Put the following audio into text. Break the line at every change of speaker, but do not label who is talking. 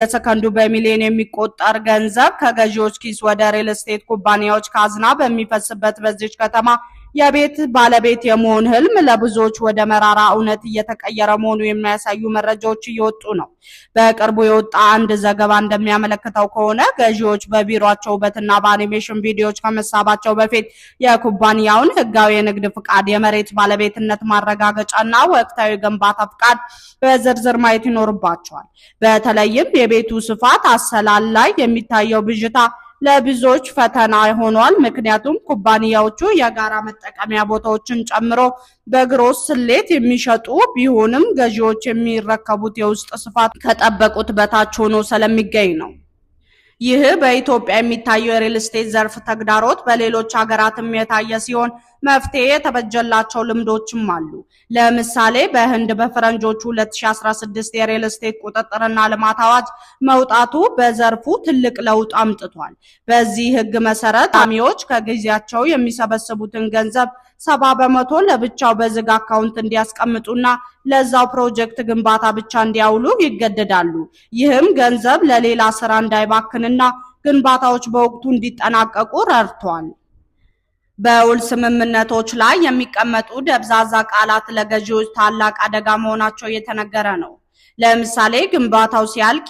በሰከንዱ በሚሊዮን የሚቆጠር ገንዘብ ከገዢዎች ኪስ ወደ ሪል ስቴት ኩባንያዎች ካዝና በሚፈስበት በዚች ከተማ የቤት ባለቤት የመሆን ህልም ለብዙዎች ወደ መራራ እውነት እየተቀየረ መሆኑ የሚያሳዩ መረጃዎች እየወጡ ነው። በቅርቡ የወጣ አንድ ዘገባ እንደሚያመለክተው ከሆነ ገዢዎች በቢሮአቸው ውበትና በአኒሜሽን ቪዲዮዎች ከመሳባቸው በፊት የኩባንያውን ህጋዊ የንግድ ፍቃድ፣ የመሬት ባለቤትነት ማረጋገጫና ወቅታዊ ግንባታ ፍቃድ በዝርዝር ማየት ይኖርባቸዋል። በተለይም የቤቱ ስፋት አሰላል ላይ የሚታየው ብዥታ ለብዙዎች ፈተና ሆኗል። ምክንያቱም ኩባንያዎቹ የጋራ መጠቀሚያ ቦታዎችን ጨምሮ በግሮስ ስሌት የሚሸጡ ቢሆንም ገዢዎች የሚረከቡት የውስጥ ስፋት ከጠበቁት በታች ሆኖ ስለሚገኝ ነው። ይህ በኢትዮጵያ የሚታየው የሪል ስቴት ዘርፍ ተግዳሮት በሌሎች ሀገራትም የታየ ሲሆን መፍትሄ የተበጀላቸው ልምዶችም አሉ። ለምሳሌ በህንድ በፈረንጆቹ 2016 የሪል ስቴት ቁጥጥርና ልማት አዋጅ መውጣቱ በዘርፉ ትልቅ ለውጥ አምጥቷል። በዚህ ህግ መሰረት አሚዎች ከጊዜያቸው የሚሰበስቡትን ገንዘብ 70% ለብቻው በዝግ አካውንት እንዲያስቀምጡና ለዛው ፕሮጀክት ግንባታ ብቻ እንዲያውሉ ይገደዳሉ። ይህም ገንዘብ ለሌላ ስራ እንዳይባክንና ግንባታዎች በወቅቱ እንዲጠናቀቁ ረድቷል። በውል ስምምነቶች ላይ የሚቀመጡ ደብዛዛ ቃላት ለገዢዎች ታላቅ አደጋ መሆናቸው እየተነገረ ነው። ለምሳሌ ግንባታው ሲያልቅ